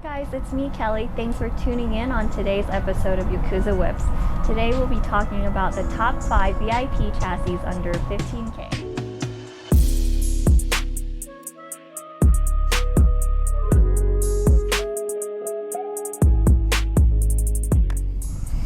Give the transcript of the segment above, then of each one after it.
guys, it's me, Kelly. Thanks for tuning in on today's episode of Yakuza Whips. Today we'll be talking about the top 5 VIP chassis under 15K.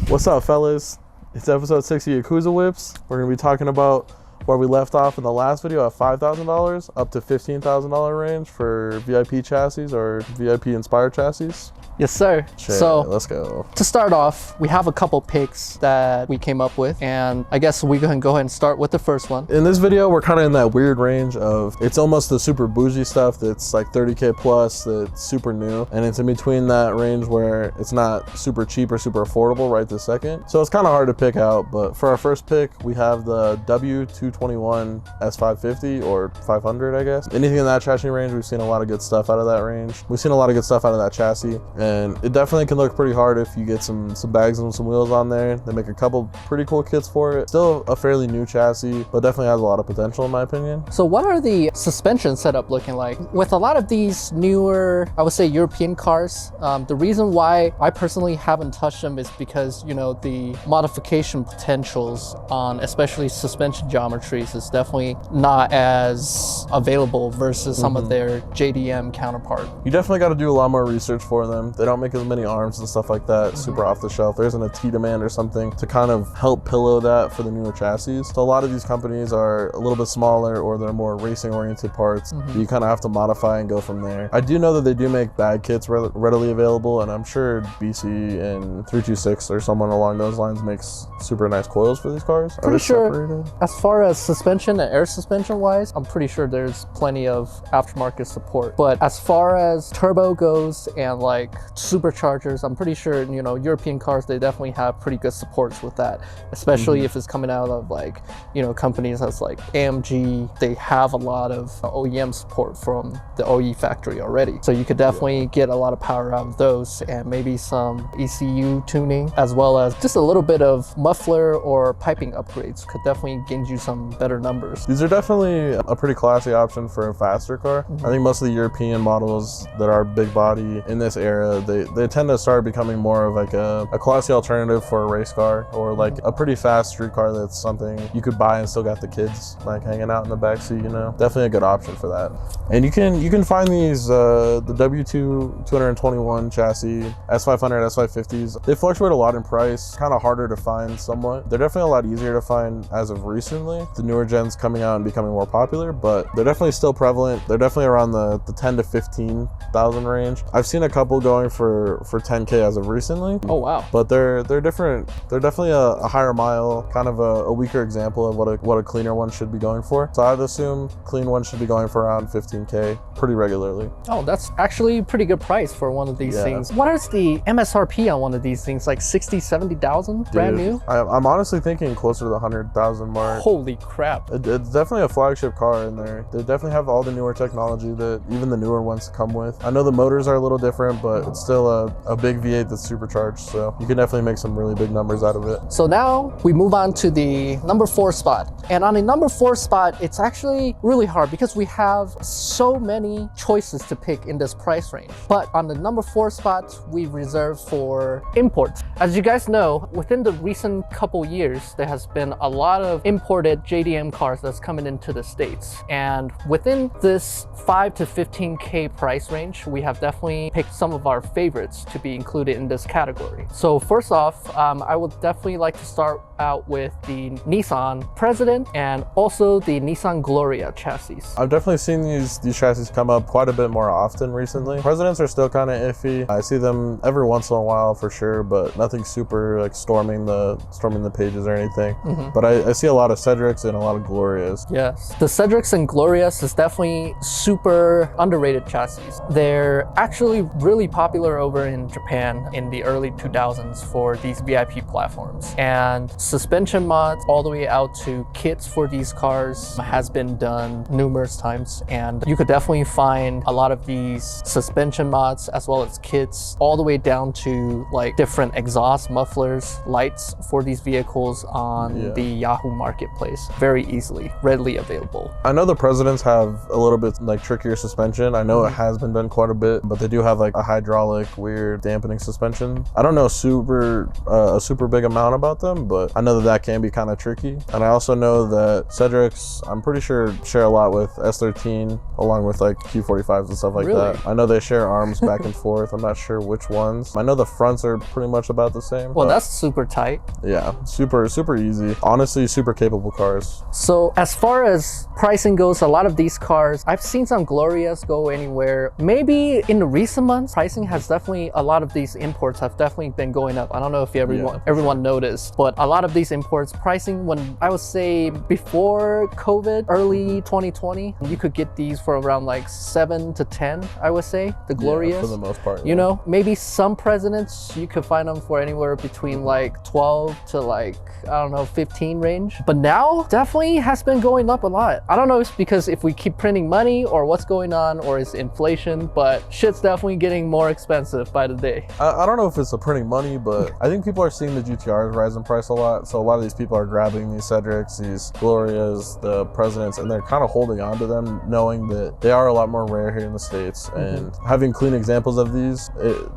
What's up, fellas? It's episode 60 of Yakuza Whips. We're gonna be talking about where we left off in the last video at $5,000 up to $15,000 range for VIP chassis or VIP inspired chassis. Yes, sir. So let's go. To start off, we have a couple picks that we came up with, and I guess we can go ahead and start with the first one. In this video, we're kind of in that weird range of, it's almost the super bougie stuff that's like 30K plus, that's super new, and it's in between that range where it's not super cheap or super affordable right this second. So it's kind of hard to pick out, but for our first pick, we have the W221 S-550 or 500, I guess. Anything in that chassis range, we've seen a lot of good stuff out of that range. We've seen a lot of good stuff out of that chassis. And it definitely can look pretty hard if you get some bags and some wheels on there. They make a couple pretty cool kits for it. Still a fairly new chassis, but definitely has a lot of potential in my opinion. So what are the suspension setup looking like? With a lot of these newer, I would say European cars, the reason why I personally haven't touched them is because, you know, the modification potentials on especially suspension geometries is definitely not as available versus some of their JDM counterpart. You definitely got to do a lot more research for them. They don't make as many arms and stuff like that, super off the shelf. There isn't a T-demand or something to kind of help pillow that for the newer chassis. So a lot of these companies are a little bit smaller, or they're more racing oriented parts. You kind of have to modify and go from there. I do know that they do make bag kits readily available, and I'm sure BC and 326 or someone along those lines makes super nice coils for these cars. Pretty sure as far as suspension and air suspension wise, I'm pretty sure there's plenty of aftermarket support. But as far as turbo goes and like superchargers, I'm pretty sure, you know, European cars, they definitely have pretty good supports with that, especially if it's coming out of like, you know, companies that's like AMG. They have a lot of OEM support from the OE factory already, so you could definitely get a lot of power out of those, and maybe some ECU tuning as well as just a little bit of muffler or piping upgrades could definitely gain you some better numbers. These are definitely a pretty classy option for a faster car. I think most of the European models that are big body in this era, they tend to start becoming more of like a classy alternative for a race car, or like a pretty fast street car that's something you could buy and still got the kids like hanging out in the backseat, you know. Definitely a good option for that. And you can find these the W221 chassis, S500, S550s. They fluctuate a lot in price, kind of harder to find somewhat. They're definitely a lot easier to find as of recently. The newer gens coming out and becoming more popular, but they're definitely still prevalent. They're definitely around the 10 to 15,000 range. I've seen a couple going for 10K as of recently. Oh wow. But they're different. They're definitely a higher mile, kind of a weaker example of what a cleaner one should be going for. So I'd assume clean ones should be going for around 15K pretty regularly. Oh, that's actually a pretty good price for one of these things. What is the MSRP on one of these things? Like 60, 70,000 brand new? I'm honestly thinking closer to the 100,000 mark. Holy crap. It's definitely a flagship car in there. They definitely have all the newer technology that even the newer ones come with. I know the motors are a little different, but it's still a big V8 that's supercharged, so you can definitely make some really big numbers out of it. So now we move on to the number 4 spot. And on the number 4 spot, it's actually really hard because we have so many choices to pick in this price range. But on the number 4 spot, we reserve for imports. As you guys know, within the recent couple years, there has been a lot of imported JDM cars that's coming into the States. And within this 5 to 15K price range, we have definitely picked some of our favorites to be included in this category. So first off, I would definitely like to start out with the Nissan President and also the Nissan Gloria chassis. I've definitely seen these chassis come up quite a bit more often recently. Presidents are still kind of iffy. I see them every once in a while for sure, but nothing super like storming the pages or anything. But I see a lot of Cedrics and a lot of Glorias. Yes, the Cedrics and Glorias is definitely super underrated chassis. They're actually really popular over in Japan in the early 2000s for these VIP platforms, and suspension mods all the way out to kits for these cars has been done numerous times, and you could definitely find a lot of these suspension mods as well as kits all the way down to like different exhaust mufflers, lights for these vehicles on the Yahoo marketplace very easily, readily available. I know the Presidents have a little bit like trickier suspension. I know it has been done quite a bit, but they do have like a hydraulic hydraulic, weird dampening suspension. I don't know a super big amount about them, but I know that can be kind of tricky. And I also know that Cedrics, I'm pretty sure, share a lot with S13, along with like Q45s and stuff like that. I know they share arms back and forth. I'm not sure which ones. I know the fronts are pretty much about the same. Well, that's super tight. Yeah, super easy. Honestly, super capable cars. So as far as pricing goes, a lot of these cars, I've seen some Glorias go anywhere. Maybe in the recent months, pricing has definitely, a lot of these imports have definitely been going up. I don't know if everyone noticed, but a lot of these imports pricing, when I would say before COVID, early 2020, you could get these for around like 7 to 10, I would say, the Glorias. Yeah, for the most part. You know, maybe some presidents, you could find them for anywhere between like 12 to like, I don't know, 15 range. But now definitely has been going up a lot. I don't know if it's because if we keep printing money or what's going on, or it's inflation, but shit's definitely getting more expensive by the day. I don't know if it's the printing money, but I think people are seeing the GTRs rise in price a lot. So a lot of these people are grabbing these Cedrics, these Glorias, the Presidents, and they're kind of holding on to them, knowing that they are a lot more rare here in the States. And having clean examples of these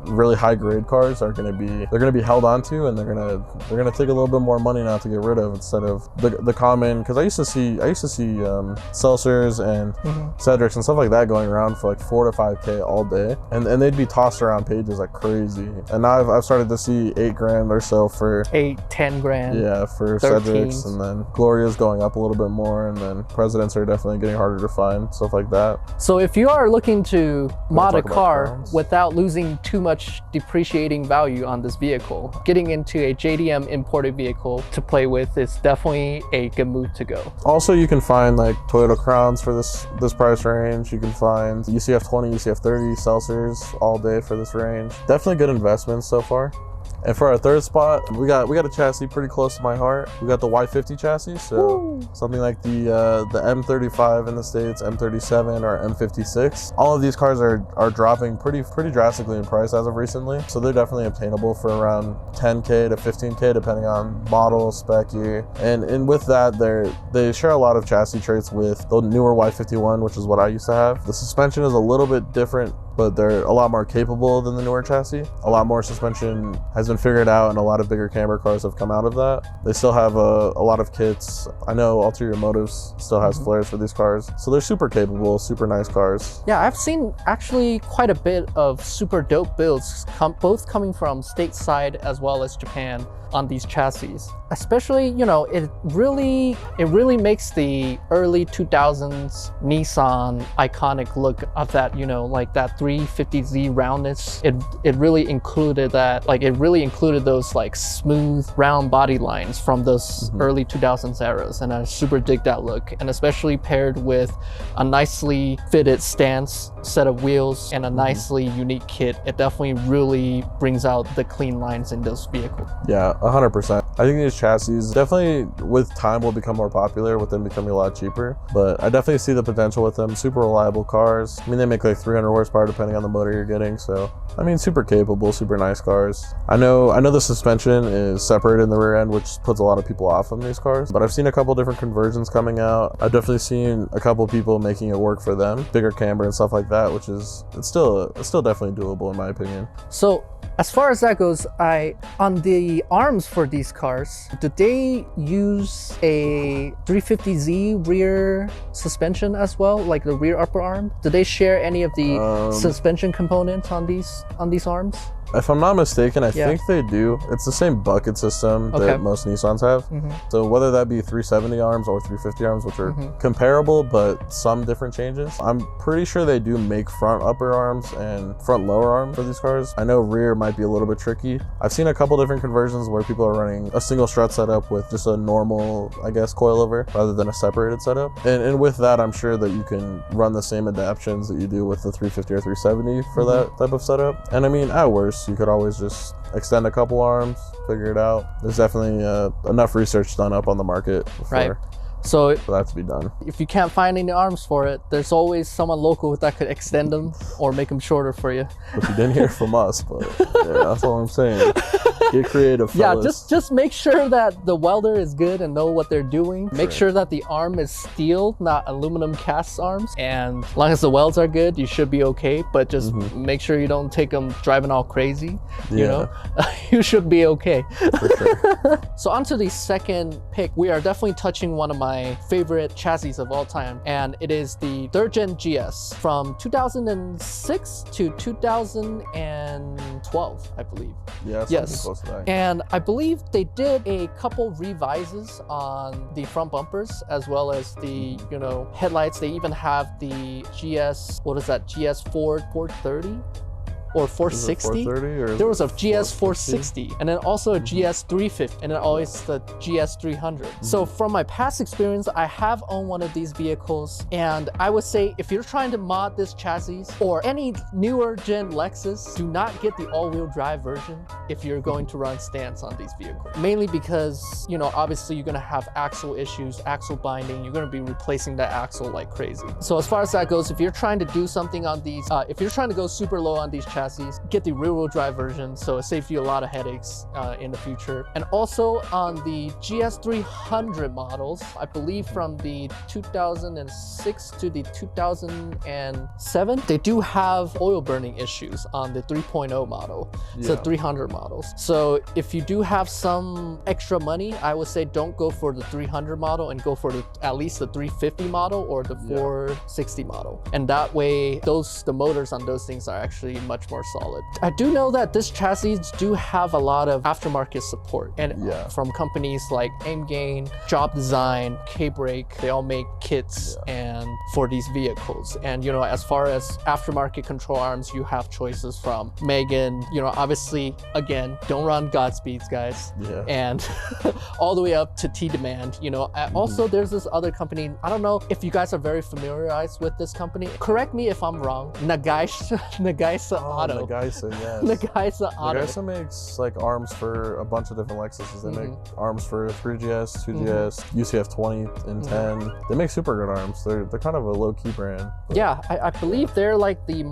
really high grade cars are going to be held onto, and they're going to take a little bit more money now to get rid of, instead of the common. Because I used to see Seltzers and Cedrics and stuff like that going around for like 4 to 5K all day, and they'd be tossed around pages like crazy. And now I've started to see 8 grand or so for 8-10 grand. Yeah, for 13s. Cedrics, and then Gloria's going up a little bit more, and then Presidents are definitely getting harder to find, stuff like that. So if you are looking to mod a car without losing too much depreciating value on this vehicle, getting into a JDM imported vehicle to play with is definitely a good move to go. Also, you can find like Toyota Crowns for this price range. You can find UCF 20, UCF 30 Seltzers all day for this range. Definitely good investments so far. And for our third spot, we got a chassis pretty close to my heart. We got the Y50 chassis, so something like the M35 in the States, M37, or M56. All of these cars are dropping pretty drastically in price as of recently, so they're definitely obtainable for around 10K to 15K depending on model, spec year. And with that, they share a lot of chassis traits with the newer Y51, which is what I used to have. The suspension is a little bit different, but they're a lot more capable than the newer chassis. A lot more suspension has been figured out, and a lot of bigger camber cars have come out of that. They still have a lot of kits. I know Ulterior Motives still has flares for these cars. So they're super capable, super nice cars. Yeah, I've seen actually quite a bit of super dope builds, both coming from stateside as well as Japan, on these chassis. Especially, you know, it really makes the early 2000s Nissan iconic look of that, you know, like that 350Z roundness. It really included that, like it really included those like smooth round body lines from those early 2000s eras, and I super dig that look. And especially paired with a nicely fitted stance, set of wheels, and a nicely unique kit, it definitely really brings out the clean lines in those vehicles. Yeah, 100%. I think these chassis definitely with time will become more popular, with them becoming a lot cheaper, but I definitely see the potential with them. Super reliable cars. I mean, they make like 300 horsepower depending on the motor you're getting, so I mean, super capable, super nice cars. I know the suspension is separated in the rear end, which puts a lot of people off on these cars, but I've seen a couple different conversions coming out. I've definitely seen a couple people making it work for them, bigger camber and stuff like that, which is it's still definitely doable in my opinion. So as far as that goes, on the arms for these cars, do they use a 350Z rear suspension as well, like the rear upper arm? Do they share any of the suspension components on these arms? If I'm not mistaken, I think they do. It's the same bucket system that most Nissans have. So whether that be 370 arms or 350 arms, which are comparable, but some different changes. I'm pretty sure they do make front upper arms and front lower arms for these cars. I know rear might be a little bit tricky. I've seen a couple different conversions where people are running a single strut setup with just a normal, I guess, coilover rather than a separated setup. And with that, I'm sure that you can run the same adaptions that you do with the 350 or 370 for that type of setup. And I mean, at worst, you could always just extend a couple arms, figure it out. There's definitely enough research done up on the market for that to be done. If you can't find any arms for it, there's always someone local that could extend them or make them shorter for you. But you didn't hear from us, but yeah, that's all I'm saying. Get creative, Yeah, fellas. just make sure that the welder is good and know what they're doing. Make sure that the arm is steel, not aluminum cast arms. And as long as the welds are good, you should be okay. But just make sure you don't take them driving all crazy. You know, you should be okay. For sure. So on to the second pick, we are definitely touching one of my favorite chassis of all time, and it is the 3rd Gen GS from 2006 to 2012, I believe. Yeah, yes. Close to that. And I believe they did a couple revises on the front bumpers as well as the, you know, headlights. They even have the GS, what is that, GS 430? Or 460. There was a GS 460 and then also a GS 350 and then always the GS 300. So from my past experience, I have owned one of these vehicles, and I would say if you're trying to mod this chassis or any newer gen Lexus, do not get the all-wheel drive version if you're going to run stance on these vehicles. Mainly because, you know, obviously you're gonna have axle issues, axle binding, you're gonna be replacing that axle like crazy. So as far as that goes, if you're trying to do something on these, if you're trying to go super low on these chassis, get the rear-wheel drive version, so it saves you a lot of headaches in the future. And also on the GS 300 models, I believe from the 2006 to the 2007, they do have oil burning issues on the 3.0 model, so 300 models. So if you do have some extra money, I would say don't go for the 300 model and go for at least the 350 model or the 460 model. And that way, the motors on those things are actually much more solid. I do know that this chassis do have a lot of aftermarket support, and from companies like Aimgain, Job Design, K-Brake, they all make kits and for these vehicles. And you know, as far as aftermarket control arms, you have choices from Megan, you know, obviously, again, don't run Godspeeds, guys, and all the way up to T-Demand, you know. Also, there's this other company, I don't know if you guys are very familiarized with this company, correct me if I'm wrong, Nagaisa Auto. Nagaisa, yes. Nagaisa Auto. Nagaisa makes like arms for a bunch of different Lexuses. They make arms for 3GS, 2GS, UCF 20 and 10. They make super good arms. They're kind of a low-key brand. Yeah, I believe they're like the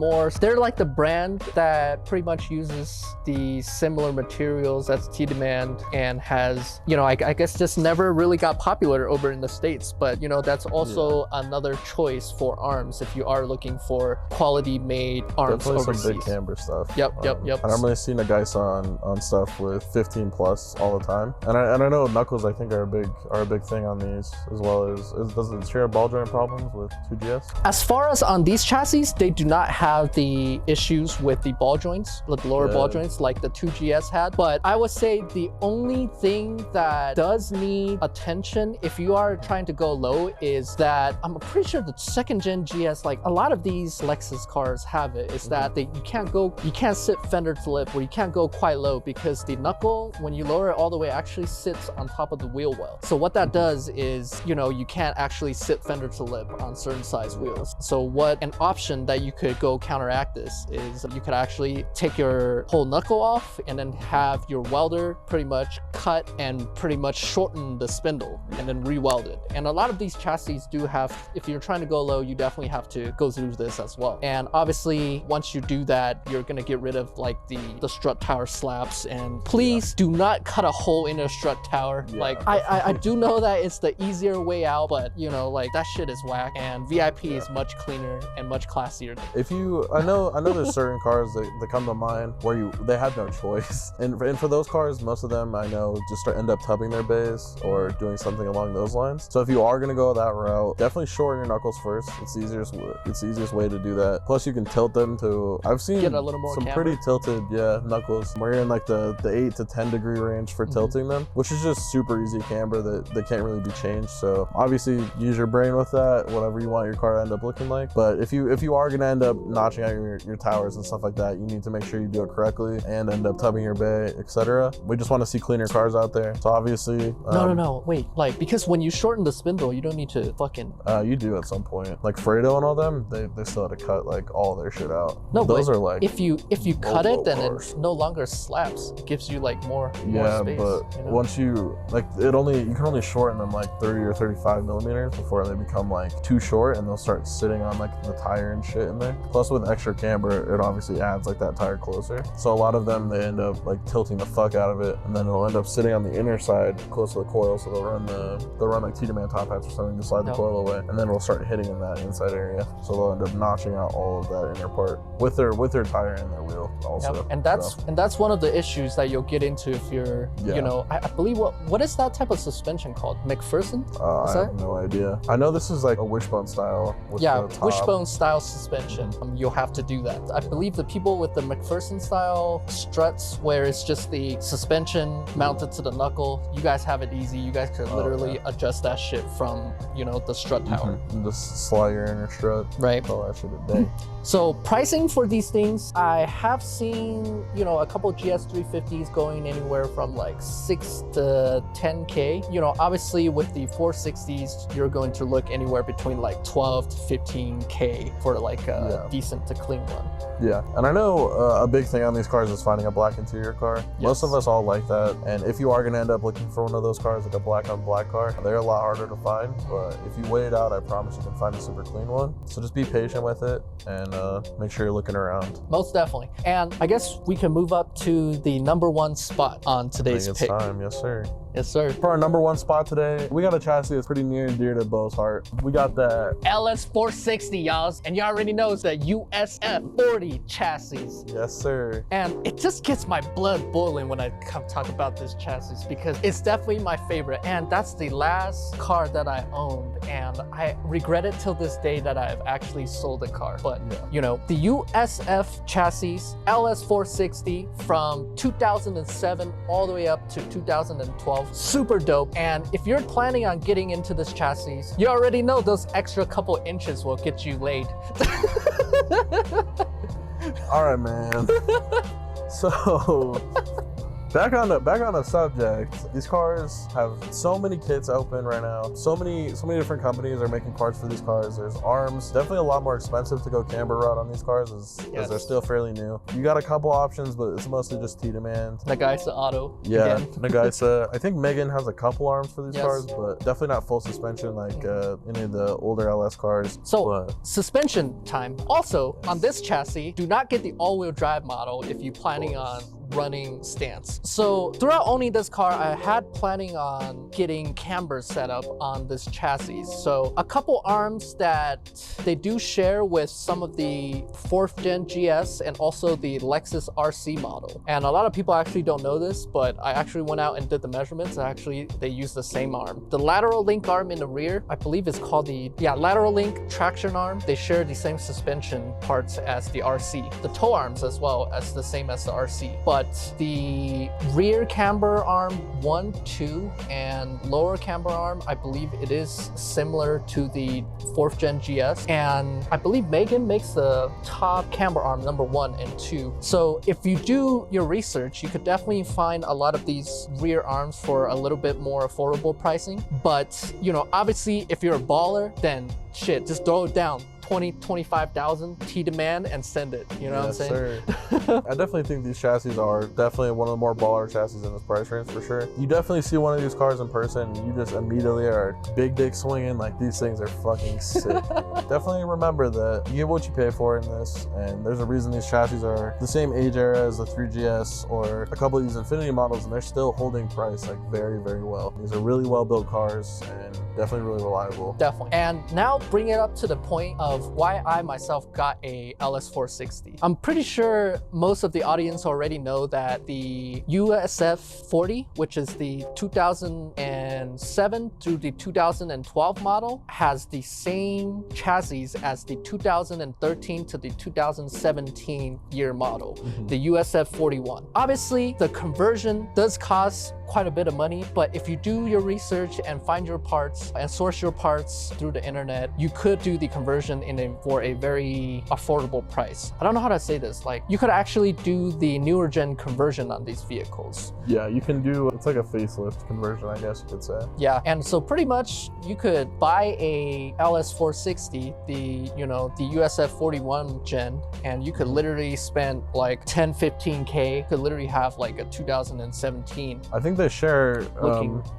brand that pretty much uses the similar materials as T-Demand and has, you know, I guess just never really got popular over in the States. But you know, that's also another choice for arms if you are looking for quality made arms overseas. Some big camber stuff. Yep. I normally see Nagaisa on stuff with 15 plus all the time, and I know knuckles I think are a big thing on these, as well as does it share ball joint problems with 2GS? As far as on these chassis, they do not have the issues with the ball joints, like the lower ball joints like the 2GS had. But I would say the only thing that does need attention if you are trying to go low is that I'm pretty sure the 2nd Gen GS, like a lot of these Lexus cars have it, is that you can't sit fender to lip, or you can't go quite low because the knuckle, when you lower it all the way, actually sits on top of the wheel well. So what that does is, you know, you can't actually sit fender to lip on certain size wheels. So an option that you could go counteract this is you could actually take your whole knuckle off and then have your welder pretty much cut and pretty much shorten the spindle and then re-weld it. And a lot of these chassis do have, if you're trying to go low, you definitely have to go through this as well. And obviously, once you do that, you're gonna get rid of like the strut tower slaps. And please do not cut a hole in a strut tower. Like I do know that it's the easier way out, but you know, like that shit is whack. And VIP is much cleaner and much classier. I know there's certain cars that come to mind where they have no choice, and for those cars, most of them I know just end up tubbing their bays or doing something along those lines. So if you are gonna go that route, definitely shorten your knuckles first. It's the easiest way to do that. Plus you can tilt them to, I've seen get a little more some camber. pretty tilted knuckles where you're in like the 8 to 10 degree range for tilting them, which is just super easy camber that they can't really be changed. So obviously use your brain with that, whatever you want your car to end up looking like. But if you are gonna end up notching out your towers and stuff like that, you need to make sure you do it correctly and end up tubbing your bay, etc. We just want to see cleaner cars out there. So obviously no, wait, like, because when you shorten the spindle, you don't need to fucking you do at some point. Like Fredo and all them, they still had to cut like all their shit out. No, those but are like if you cut it, then cars. it no longer slaps. It gives you like more Yeah, space, but you know? once you like you can only shorten them like 30 or 35 millimeters before they become like too short, and they'll start sitting on like the tire and shit in there. Plus with extra camber, it obviously adds like that tire closer. So a lot of them, they end up like tilting the fuck out of it, and then it'll end up sitting on the inner side close to the coil. So they'll run like Tiedemann top hats or something to slide the coil away, and then it'll start hitting in that inside area. So they'll end up notching out all of that inner part with their tire and their wheel also. Yep. And that's one of the issues that you'll get into if you're, you know, I believe what is that type of suspension called? McPherson? I have no idea. I know this is like a wishbone style. With yeah, the top. wishbone style suspension. You'll have to do that. I believe the people with the McPherson style struts, where it's just the suspension mounted to the knuckle, you guys have it easy. You guys could literally adjust that shit from, you know, the strut tower. Just slide your inner strut. Right. All that shit a day. So pricing for these things, I have seen, you know, a couple GS350s going anywhere from like 6 to 10K. You know, obviously with the 460s, you're going to look anywhere between like 12 to 15K for like a decent to clean one. Yeah, and I know a big thing on these cars is finding a black interior car. Yes. Most of us all like that, and if you are gonna end up looking for one of those cars, like a black on black car, they're a lot harder to find, but if you wait it out, I promise you can find a super clean one. So just be patient with it, and make sure you're looking around. Most definitely. And I guess we can move up to the #1 spot on today's pick. Time, yes sir. Yes, sir. For our #1 spot today, we got a chassis that's pretty near and dear to Bo's heart. We got the LS460, y'all, and you already know it's the USF40 chassis. Yes, sir. And it just gets my blood boiling when I come talk about this chassis, because it's definitely my favorite, and that's the last car that I owned, and I regret it till this day that I've actually sold a car. But you know, the USF chassis, LS460 from 2007 all the way up to 2012. Super dope. And if you're planning on getting into this chassis, you already know those extra couple inches will get you laid. All right, man. So back on the subject, these cars have so many kits open right now. So many different companies are making parts for these cars. There's arms, definitely a lot more expensive to go camber route on these cars as they're still fairly new. You got a couple options, but it's mostly just Tiedemann. Nagaisa Auto. Yeah, Nagaisa. I think Megan has a couple arms for these cars, but definitely not full suspension like any of the older LS cars. So suspension time. Also on this chassis, do not get the all-wheel drive model if you're planning on running stance. So throughout owning this car, I had planning on getting camber set up on this chassis. So a couple arms that they do share with some of the 4th gen GS and also the Lexus RC model. And a lot of people actually don't know this, but I actually went out and did the measurements. Actually, they use the same arm. The lateral link arm in the rear, I believe it's called the lateral link traction arm. They share the same suspension parts as the RC. The toe arms as well as the same as the RC. But the rear camber arm 1, 2, and lower camber arm, I believe it is similar to the 4th gen GS. And I believe Megan makes the top camber arm #1 and 2. So if you do your research, you could definitely find a lot of these rear arms for a little bit more affordable pricing. But, you know, obviously if you're a baller, then shit, just throw it down. 25,000 Tiedemann and send it. You know what I'm saying? Sir. I definitely think these chassis are definitely one of the more baller chassis in this price range for sure. You definitely see one of these cars in person and you just immediately are big dick swinging, like these things are fucking sick. Definitely remember that you get what you pay for in this, and there's a reason these chassis are the same age era as the 3GS or a couple of these Infiniti models, and they're still holding price like very, very well. These are really well built cars and definitely really reliable. Definitely. And now bring it up to the point of why I myself got a LS460. I'm pretty sure most of the audience already know that the USF40, which is the 2007 to the 2012 model, has the same chassis as the 2013 to the 2017 year model, the USF41. Obviously, the conversion does cost quite a bit of money, but if you do your research and find your parts and source your parts through the internet, you could do the conversion for a very affordable price. I don't know how to say this. Like, you could actually do the newer gen conversion on these vehicles. Yeah, you can do, it's like a facelift conversion, I guess you could say. Yeah, and so pretty much you could buy a LS460, the USF 41 gen, and you could literally spend like 10, 15K, could literally have like a 2017. I think they share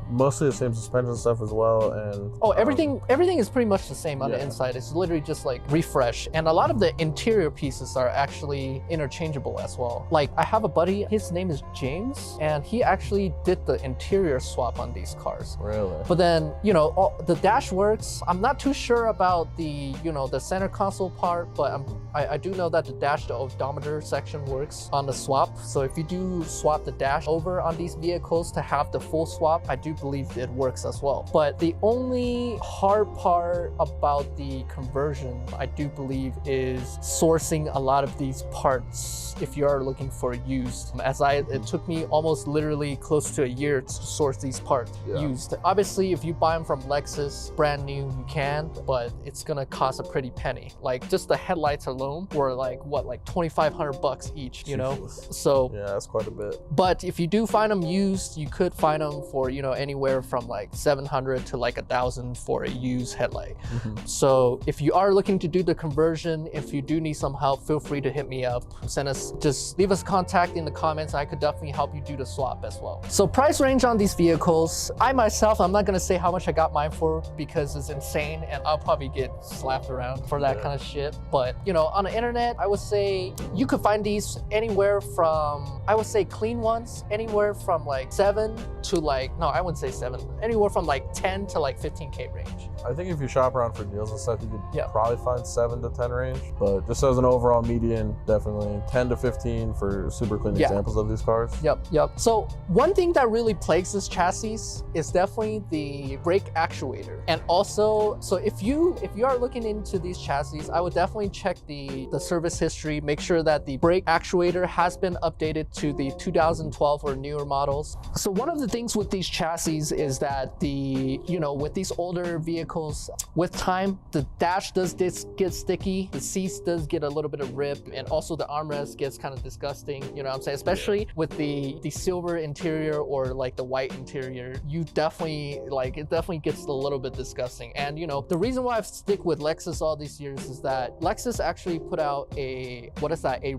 mostly the same suspension stuff as well, and everything is pretty much the same on the inside. It's literally just like refresh, and a lot of the interior pieces are actually interchangeable as well. Like, I have a buddy, his name is James, and he actually did the interior swap on these cars. Really? But then, the dash works. I'm not too sure about the center console part, but I do know that the dash, the odometer section works on the swap. So if you do swap the dash over on these vehicles to have the full swap, I do believe it works as well. But the only hard part about the conversion, I do believe, is sourcing a lot of these parts if you are looking for used. It took me almost literally close to a year to source these parts used. Obviously, if you buy them from Lexus brand new, you can, but it's gonna cost a pretty penny. Like, just the headlights alone were like $2,500 each, So yeah, that's quite a bit. But if you do find them used, you could find them for anywhere from like 700 to like 1,000 for a used headlight. So if you are looking to do the conversion, if you do need some help, feel free to hit me up. Just leave us contact in the comments. I could definitely help you do the swap as well. So price range on these vehicles, I'm not gonna say how much I got mine for because it's insane and I'll probably get slapped around for that kind of shit. But on the internet, I would say you could find these anywhere from, I would say clean ones, anywhere from like 7 to like, no, I wouldn't say 7, anywhere from like 10 to like 15K range. I think if you shop around for deals and stuff, you could probably find 7 to 10 range. But just as an overall median, definitely 10 to 15 for super clean examples of these cars. Yep. So one thing that really plagues this chassis is definitely the brake actuator. And also, so if you are looking into these chassis, I would definitely check the service history, make sure that the brake actuator has been updated to the 2012 or newer models. So one of the things with these chassis is that with these older vehicles, with time, the dash does get sticky, the seats does get a little bit of rip, and also the armrest gets kind of disgusting, you know what I'm saying? Especially with the silver interior or like the white interior, it definitely gets a little bit disgusting. And the reason why I've stick with Lexus all these years is that Lexus actually put out a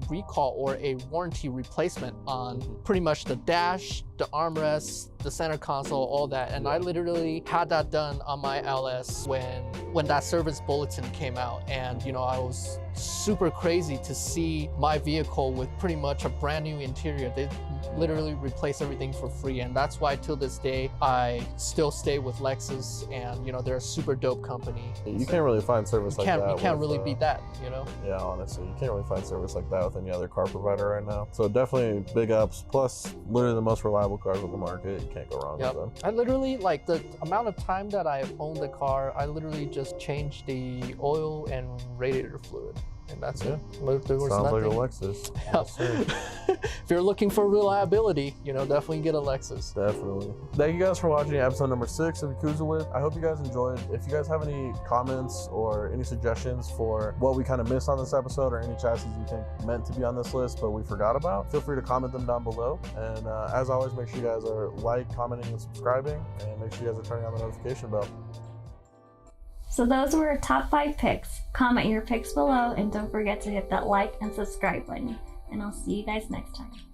recall or a warranty replacement on pretty much the dash, the armrest, the center console, all that. And I literally had that done on my LS when that service bulletin came out. And I was super crazy to see my vehicle with pretty much a brand new interior. They literally replaced everything for free, and that's why till this day I still stay with Lexus, and they're a super dope company. You can't really find service like that. You can't really beat that, Yeah, honestly, you can't really find service like that with any other car provider right now. So definitely big ups, plus literally the most reliable cars on the market. You can't go wrong with them. I literally, like, the amount of time that I've owned the car, I literally just changed the oil and radiator fluid. And that's it. There was Sounds nothing. like a Lexus. If you're looking for reliability, definitely get a Lexus. Definitely. Thank you guys for watching episode number 6 of Yakuza Whip. I hope you guys enjoyed. If you guys have any comments or any suggestions for what we kind of missed on this episode, or any chassis you think meant to be on this list but we forgot about, feel free to comment them down below. And as always, make sure you guys are commenting, and subscribing, and make sure you guys are turning on the notification bell. So those were our top 5 picks. Comment your picks below, and don't forget to hit that like and subscribe button. And I'll see you guys next time.